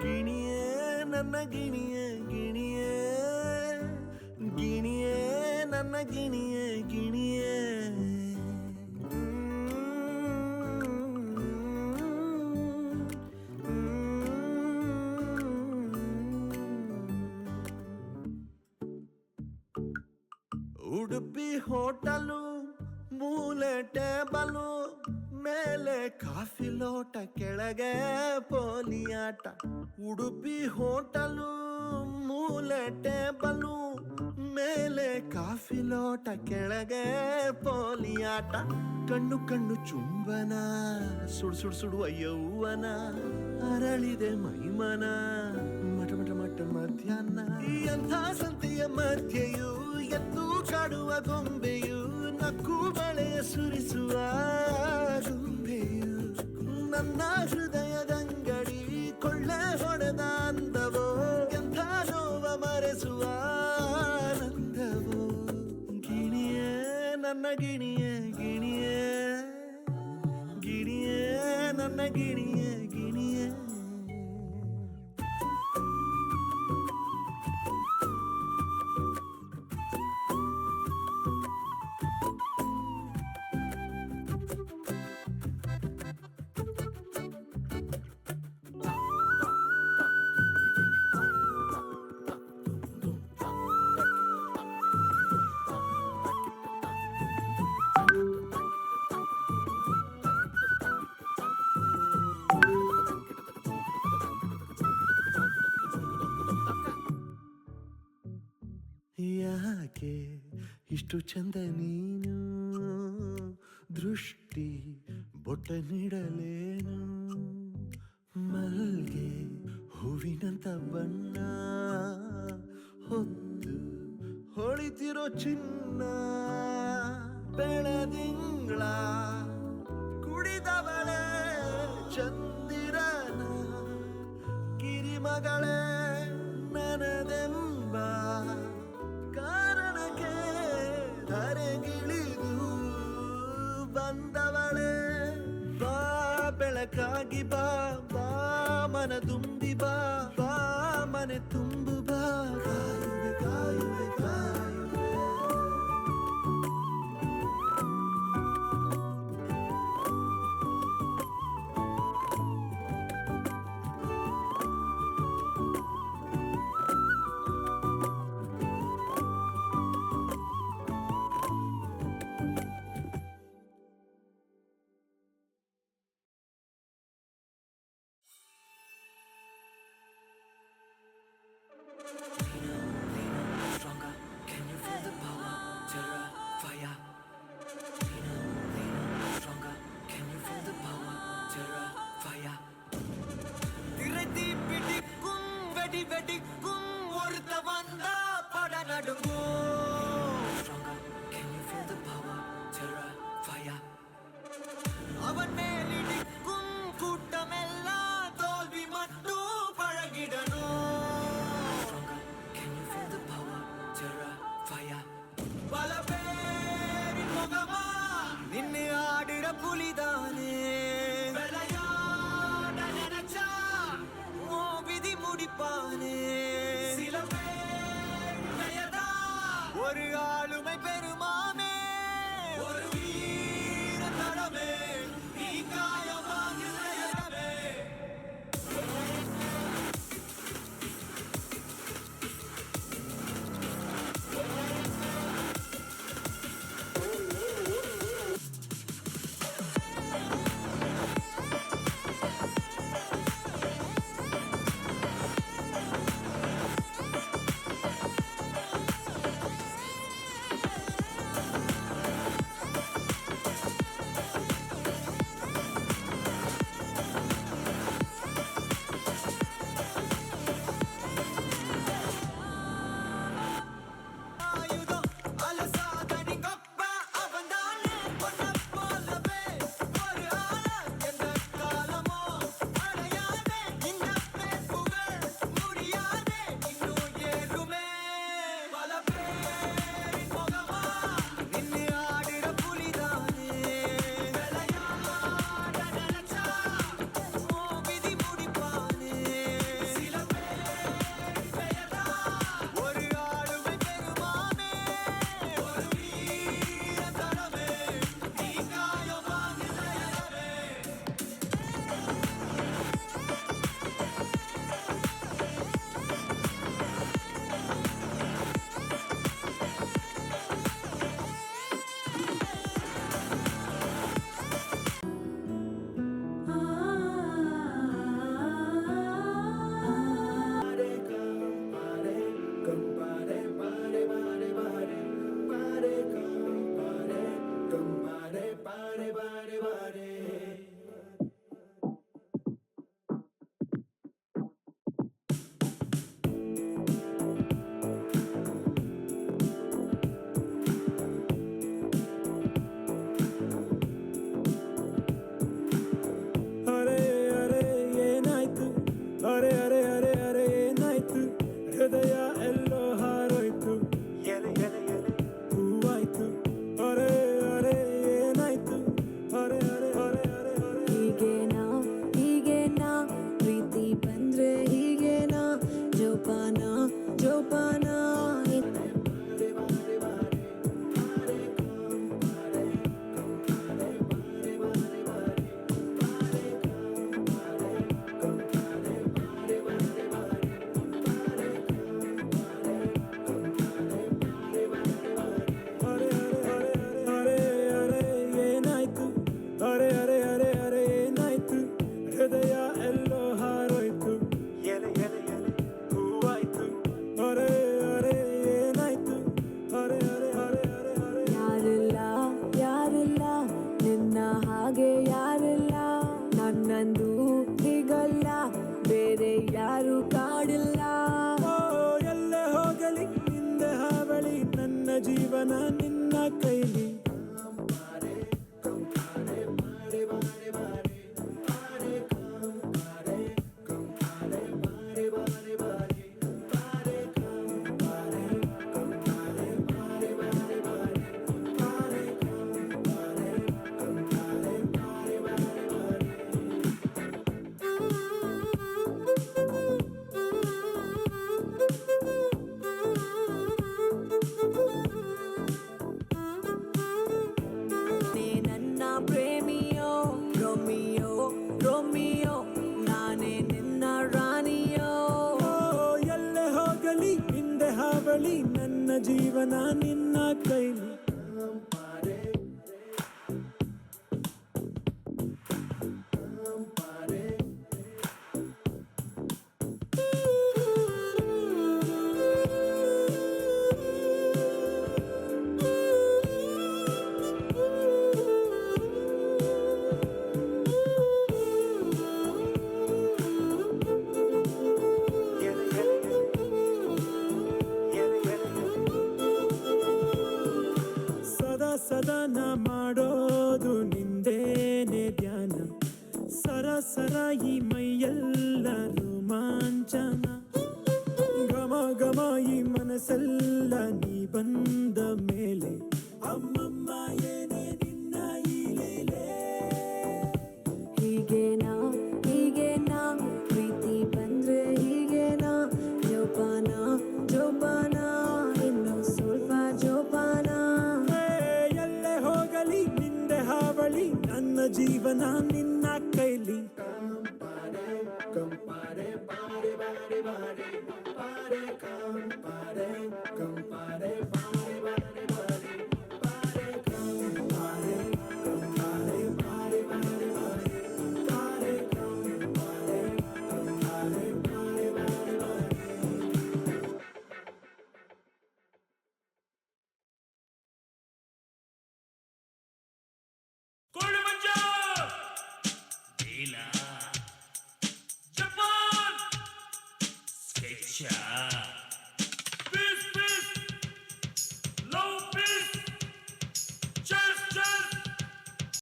ಗಿಣಿಯೇ ನನ್ನ ಗಿಣಿಯೇ ಗಿಣಿಯೇ ಗಿಣಿಯೇ ನನ್ನ ಗಿಣಿಯೇ ಗಿಣಿಯೇ ಉಡುಪಿ ಹೋಟಲು ಮೂಲೆ ಟೇಬಲು ಮೇಲೆ ಕಾಫಿ ಲೋಟ ಕೆಳಗೆ ಪೋಲಿಯಾಟ ಉಡುಪಿ ಹೋಟಲು ಮೂಲೆ ಟೇಬಲು ಮೇಲೆ ಕಾಫಿ ಲೋಟ ಕೆಳಗೆ ಪೋಲಿಯಾಟ ಕಣ್ಣು ಕಣ್ಣು ಚುಂಬನ ಸುಡು ಸುಡು ಸುಡುವ ಯೌವನ ಅರಳಿದೆ ಮೈಮನ ಮಟ ಮಟ ಮಟ ಮಧ್ಯಾಹ್ನ ಎಂಥ ಸಂತೆಯ ಮಧ್ಯೆಯೂ ಎದ್ದು ಕಾಡುವ ಗೊಂಬೆಯು ನಕ್ಕು ಬಳೆಯ ಸುರಿಸುವ ಗೊಂಬೆಯು ನನ್ನ ಹೃದಯದಂಗಡಿ ಕೊಳ್ಳೆ ಹೊಡೆದ ಅಂದವೋ ಎಂಥ ನೋವ ಮರೆಸುವ ಆನಂದವೋ ಗಿಣಿಯೇ ನನ್ನ ಗಿಣಿಯೇ ಗಿಣಿಯೇ ಗಿಣಿಯೇ ನನ್ನ ಗಿಣಿಯೇ ಗಿಣಿಯೇ ಯಾಕೆ ಇಷ್ಟು ಚಂದ ನೀನು ದೃಷ್ಟಿ ಬೊಟ್ಟ ನೀಡಲೇನು ಮಲ್ಗೆ ಹೂವಿನಂತ ಬಣ್ಣ ಹೊತ್ತು ಹೊಳಿತಿರೋ ಚಿನ್ನ ಬೆಳದಿಂಗಳ ಕುಡಿದವಳೆ ಚಂದಿರನ ಕಿರಿಮಗಳೇ ನನದೆಂಬ ಕಾರಣಕ್ಕೆ ಧರೆಗಿಳಿದು ಬಂದವಳೆ ಬಾ ಬೆಳಕಾಗಿ ಬಾ ಬಾ ಮನ ತುಂಬಿ ಬಾ ಬಾ ಮನೆ ತುಂಬು ಬಾ ಕಾಯುವೆ ಕಾಯುವೆ ಕಾಯುವೆ Stronger, can you feel the power? Terra, fire. Stronger, can you feel the power? Terra, fire. திரைத்தி பிடிக்கும் வெடி வெடிக்கும் ஒருத்த வந்தா பட நடுங்கும். Stronger, can you feel the power? Terra, fire. அவன் மேலிடிக்கும் கூட்டமெல்லாம் தோல்வி மட்டும் பழகிடணும். பல பேரின் முகமா நின்னு ஆடுற புலிதானே விளையாட நினைச்சா ஓ விதி முடிப்பானே சில பேர் பெயர்தா ஒரு ஆளுமை பெருமாமே ஒரு வீர தடமே நீ காயமாக பெயரமே ಜೀವನ ನಿನ್ನ ಕೈಲಿ. ನೀ ನನ್ನ ಪ್ರೇಮಿಯೋ ರೋಮಿಯೋ ರೋಮಿಯೋ ನಾನೇ ನಿನ್ನ ರಾಣಿಯೋ. ಎಲ್ಲೇ ಹೋಗಲಿ ಹಿಂದೆ ಹಾವಳಿ ನನ್ನ ಜೀವನ ನಿನ್ನ ಕೈಲಿ. ಸದಾ ಸದಾ ನಾ ಮಾಡೋದು ನಿಂದೇನೆ ಧ್ಯಾನ. ಸರ ಸರ ಈ ಮೈಯೆಲ್ಲ ರೋಮಾಂಚನ. ಘಮ ಘಮ ಈ ಮನಸ್ಸೆಲ್ಲ ನೀ ಬಂದ ಮೇಲೆ. ಅಮ್ಮಮ್ಮ ಏನೇ ನಿನ್ನ ಈ ಲೀಲೆ. ಹೀಗೇನಾ ಹೀಗೇನಾ ಪ್ರೀತಿ ಬಂದ್ರೆ ಹೀಗೇನಾ. ಜೋಪಾನ ಜೋಪಾನ ಇನ್ನು ಸ್ವಲ್ಪ ಜೋಪಾನ. ಎಲ್ಲೇ ಹೋಗಲಿ ನಿಂದೆ ಹಾವಳಿ ನನ್ನ ಜೀವನ ನಿನ್ನ ಕೈಲಿ. Japan, Sketcha.